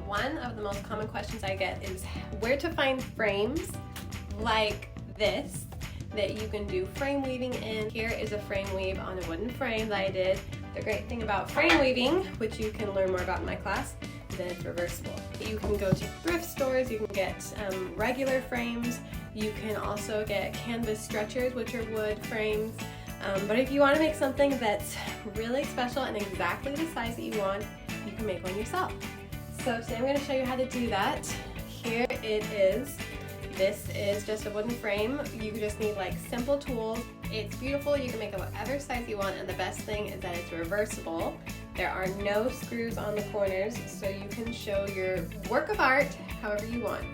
one of the most common questions I get is where to find frames like this that you can do frame weaving in. Here is a frame weave on a wooden frame that I did. The great thing about frame weaving, which you can learn more about in my class, is that it's reversible. You can go to thrift stores, you can get regular frames, you can also get canvas stretchers, which are wood frames. But if you want to make something that's really special and exactly the size that you want, you can make one yourself. So today I'm going to show you how to do that. Here it is. This is just a wooden frame. You just need like simple tools. It's beautiful. You can make it whatever size you want, and the best thing is that it's reversible. There are no screws on the corners, so you can show your work of art however you want.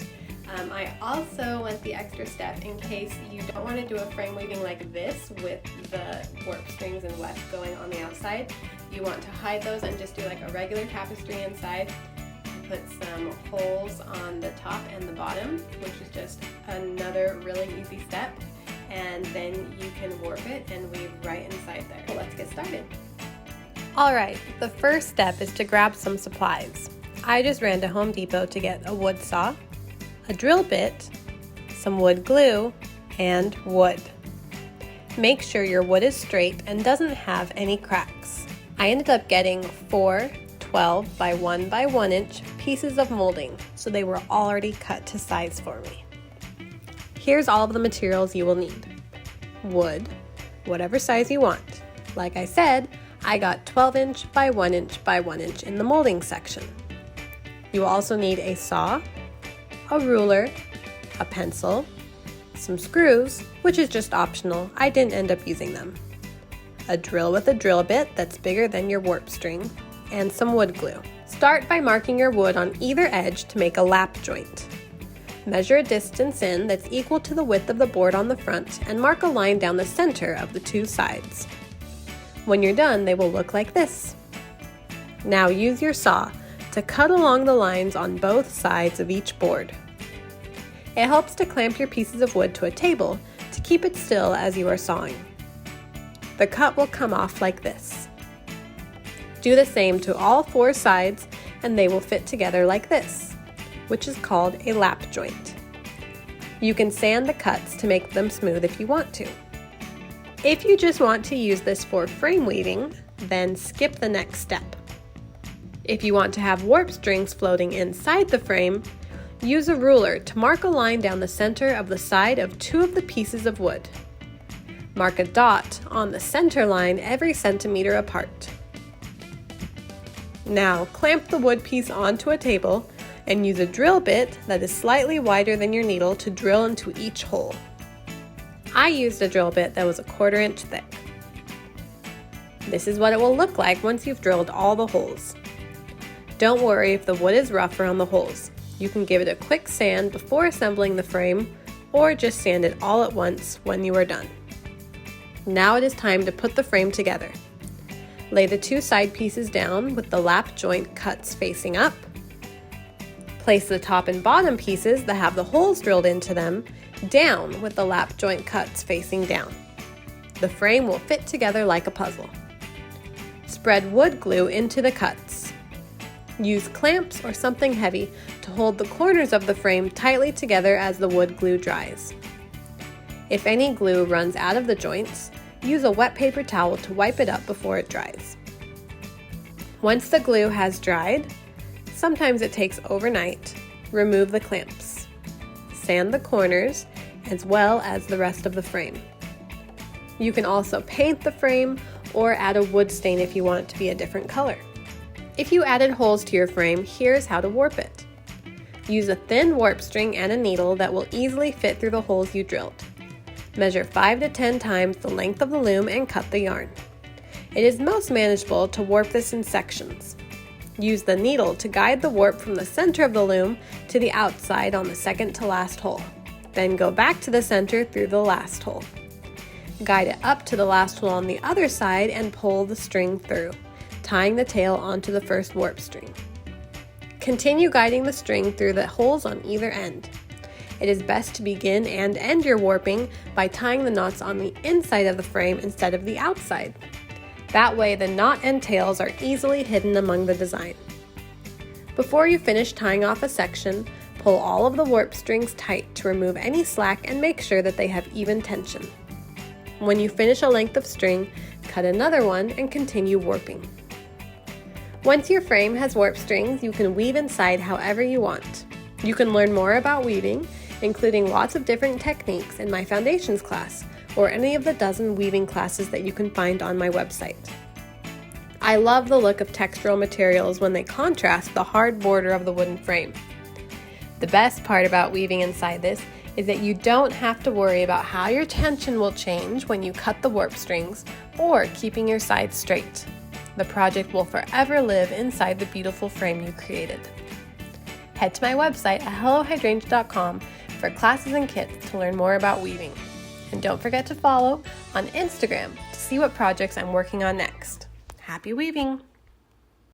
I also went the extra step in case you don't want to do a frame weaving like this with the warp strings and weft going on the outside. You want to hide those and just do like a regular tapestry inside. Put some holes on the top and the bottom, which is just another really easy step, and then you can warp it and weave right inside there. Well, let's get started. Alright, the first step is to grab some supplies. I just ran to Home Depot to get a wood saw, a drill bit, some wood glue, and wood. Make sure your wood is straight and doesn't have any cracks. I ended up getting 4 12 by 1 by 1 inch pieces of molding, so they were already cut to size for me. Here's all of the materials you will need. Wood, whatever size you want. Like I said, I got 12 inch by 1 inch by 1 inch in the molding section. You will also need a saw, a ruler, a pencil, some screws, which is just optional. I didn't end up using them. A drill with a drill bit that's bigger than your warp string, and some wood glue. Start by marking your wood on either edge to make a lap joint. Measure a distance in that's equal to the width of the board on the front and mark a line down the center of the two sides. When you're done, they will look like this. Now use your saw to cut along the lines on both sides of each board. It helps to clamp your pieces of wood to a table to keep it still as you are sawing. The cut will come off like this. Do the same to all 4 sides and they will fit together like this, which is called a lap joint. You can sand the cuts to make them smooth if you want to. If you just want to use this for frame weaving, then skip the next step. If you want to have warp strings floating inside the frame, use a ruler to mark a line down the center of the side of 2 of the pieces of wood. Mark a dot on the center line every centimeter apart. Now clamp the wood piece onto a table and use a drill bit that is slightly wider than your needle to drill into each hole. I used a drill bit that was 1/4 inch thick. This is what it will look like once you've drilled all the holes. Don't worry if the wood is rough around the holes. You can give it a quick sand before assembling the frame, or just sand it all at once when you are done. Now it is time to put the frame together. Lay the 2 side pieces down with the lap joint cuts facing up. Place the top and bottom pieces that have the holes drilled into them down with the lap joint cuts facing down. The frame will fit together like a puzzle. Spread wood glue into the cuts. Use clamps or something heavy to hold the corners of the frame tightly together as the wood glue dries. If any glue runs out of the joints, use a wet paper towel to wipe it up before it dries. Once the glue has dried, sometimes it takes overnight, remove the clamps. Sand the corners as well as the rest of the frame. You can also paint the frame or add a wood stain if you want it to be a different color. If you added holes to your frame, here's how to warp it. Use a thin warp string and a needle that will easily fit through the holes you drilled. Measure 5 to 10 times the length of the loom and cut the yarn. It is most manageable to warp this in sections. Use the needle to guide the warp from the center of the loom to the outside on the second to last hole. Then go back to the center through the last hole. Guide it up to the last hole on the other side and pull the string through, tying the tail onto the first warp string. Continue guiding the string through the holes on either end. It is best to begin and end your warping by tying the knots on the inside of the frame instead of the outside. That way the knot and tails are easily hidden among the design. Before you finish tying off a section, pull all of the warp strings tight to remove any slack and make sure that they have even tension. When you finish a length of string, cut another one and continue warping. Once your frame has warp strings, you can weave inside however you want. You can learn more about weaving, including lots of different techniques in my foundations class, or any of the dozen weaving classes that you can find on my website. I love the look of textural materials when they contrast the hard border of the wooden frame. The best part about weaving inside this is that you don't have to worry about how your tension will change when you cut the warp strings or keeping your sides straight. The project will forever live inside the beautiful frame you created. Head to my website at hellohydrangea.com for classes and kits to learn more about weaving. And don't forget to follow on Instagram to see what projects I'm working on next. Happy weaving!